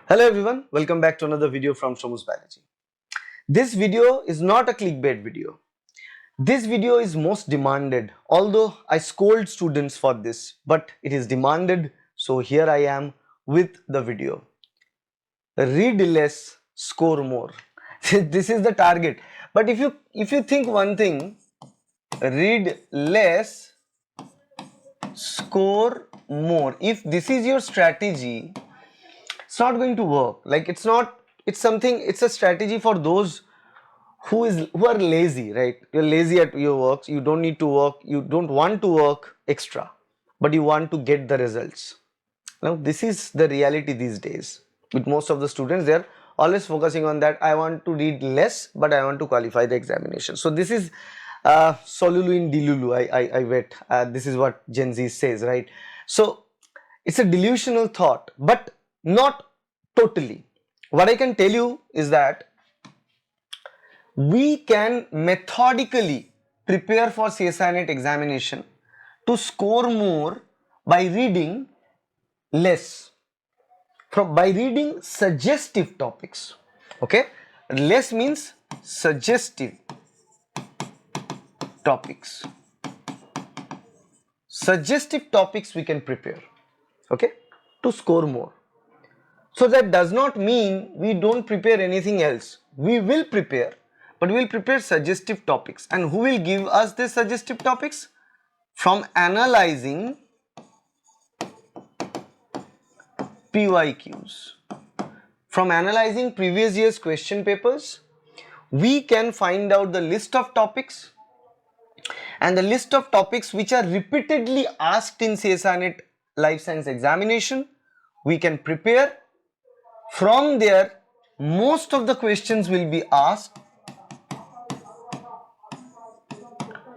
Hello everyone, welcome back to another video from Shomus Biology. This video is not a clickbait video. This video is most demanded, although I scold students for this, but it is demanded, so here I am with the video. Read less, score more. This is the target. But if you think one thing, read less, score more. If this is your strategy, it's not going to work. Like it's a strategy for those who are lazy, right? You're lazy at your works, you don't need to work, you don't want to work extra, but you want to get the results. Now this is the reality these days with most of the students. They're always focusing on that. I want to read less, but I want to qualify the examination. So this is solulu in dilulu, I bet. This is what Gen Z says, right? So it's a delusional thought, but not totally. What I can tell you is that we can methodically prepare for CSIR NET examination to score more by reading less, by reading suggestive topics. Okay, less means suggestive topics. Suggestive topics we can prepare, okay, to score more. So that does not mean we don't prepare anything else. We will prepare, but we will prepare suggestive topics. And who will give us these suggestive topics? From analyzing PYQs, from analyzing previous year's question papers, we can find out the list of topics and the list of topics which are repeatedly asked in CSIR NET Life Science examination. We can prepare. From there, most of the questions will be asked.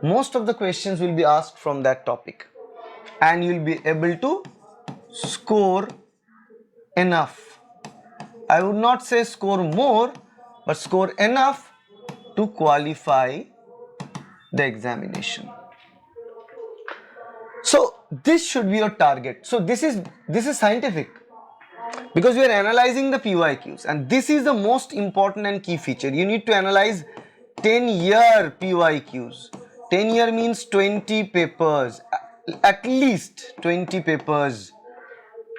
Most of the questions will be asked from that topic, and you will be able to score enough. I would not say score more, but score enough to qualify the examination. So this should be your target. So this is scientific, because we are analyzing the PYQs, and this is the most important and key feature. You need to analyze 10-year PYQs. 10 year means 20 papers, at least 20 papers,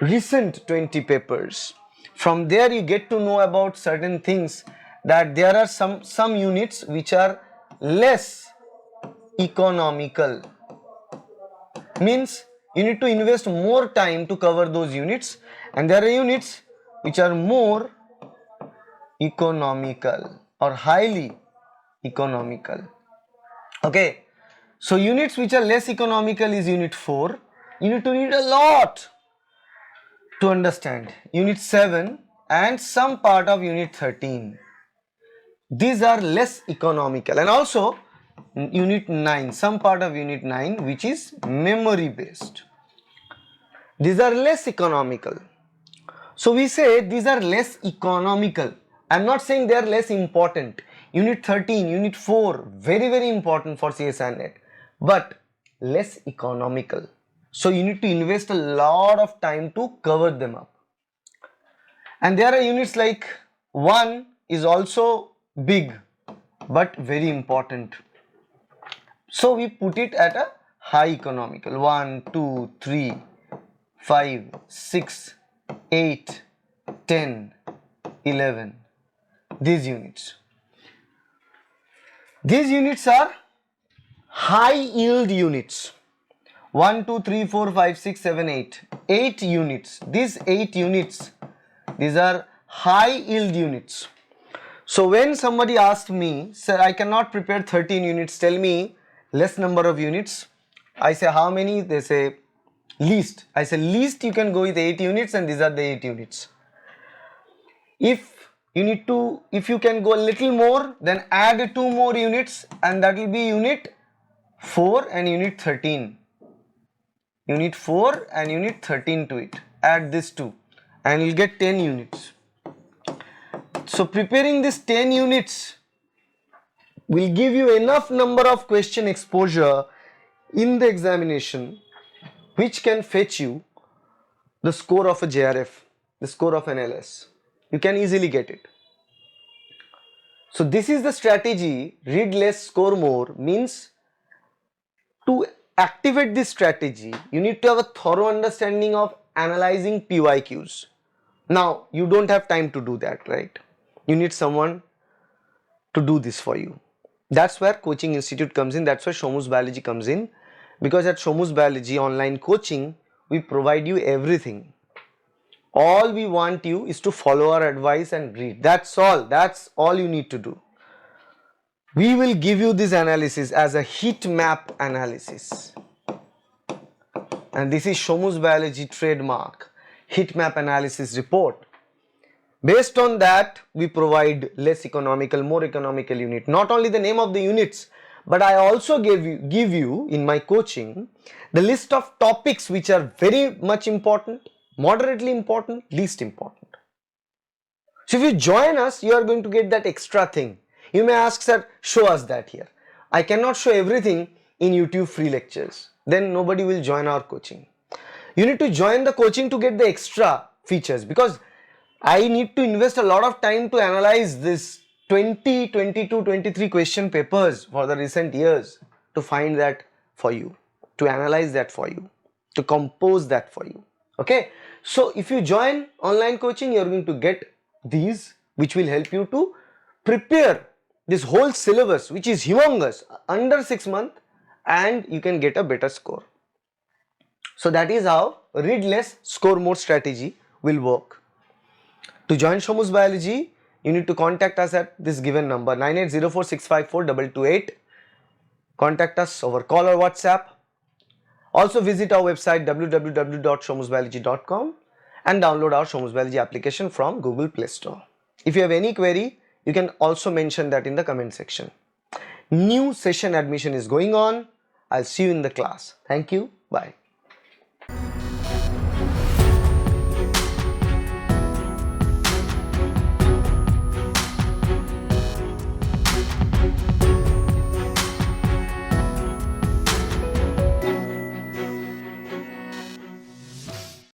recent 20 papers. From there you get to know about certain things, that there are some units which are less economical. Means you need to invest more time to cover those units, and there are units which are more economical or highly economical. Okay, so units which are less economical is unit 4. You need to read a lot to understand. Unit 7 and some part of unit 13. These are less economical, and also unit 9, some part of unit 9, which is memory based. These are less economical. So we say these are less economical. I am not saying they are less important. Unit 13, unit 4, very important for CSIR NET, but less economical. So you need to invest a lot of time to cover them up. And there are units like 1 is also big but very important. So we put it at a high economical. 1, 2, 3, 5, 6, 8, 10, 11. These units. These units are high yield units. 1, 2, 3, 4, 5, 6, 7, 8. 8 units. These 8 units, these are high yield units. So when somebody asked me, sir, I cannot prepare 13 units, tell me less number of units. I say how many? They say least. I say least you can go with 8 units, and these are the 8 units. If you can go a little more, then add 2 more units, and that will be unit 4 and unit 13. Unit 4 and unit 13 to it. Add this 2 and you'll get 10 units. So preparing this 10 units will give you enough number of question exposure in the examination which can fetch you the score of a JRF, the score of an LS. you can easily get it. So this is the strategy. Read less, score more means to activate this strategy, you need to have a thorough understanding of analyzing PYQs. Now, you don't have time to do that, right? You need someone to do this for you. That's where Coaching Institute comes in. That's where Shomus Biology comes in. Because at Shomus Biology online coaching, we provide you everything. All we want you is to follow our advice and read. That's all. That's all you need to do. We will give you this analysis as a heat map analysis. And this is Shomus Biology trademark heat map analysis report. Based on that, we provide less economical, more economical unit. Not only the name of the units, but I also give you in my coaching the list of topics which are very much important, moderately important, least important. So if you join us, you are going to get that extra thing. You may ask, sir, show us that here. I cannot show everything in YouTube free lectures. Then nobody will join our coaching. You need to join the coaching to get the extra features, because I need to invest a lot of time to analyze this 20, 22, 23 question papers for the recent years to find that for you, to analyze that for you, to compose that for you. Okay. So if you join online coaching, you are going to get these which will help you to prepare this whole syllabus, which is humongous, under 6 months, and you can get a better score. So that is how read less, score more strategy will work. To join Shomus Biology, you need to contact us at this given number 9804654228. Contact us over call or WhatsApp. Also visit our website www.shomusbiology.com and download our Shomus Biology application from Google Play Store. If you have any query, you can also mention that in the comment section. New session admission is going on. I'll see you in the class. Thank you. Bye.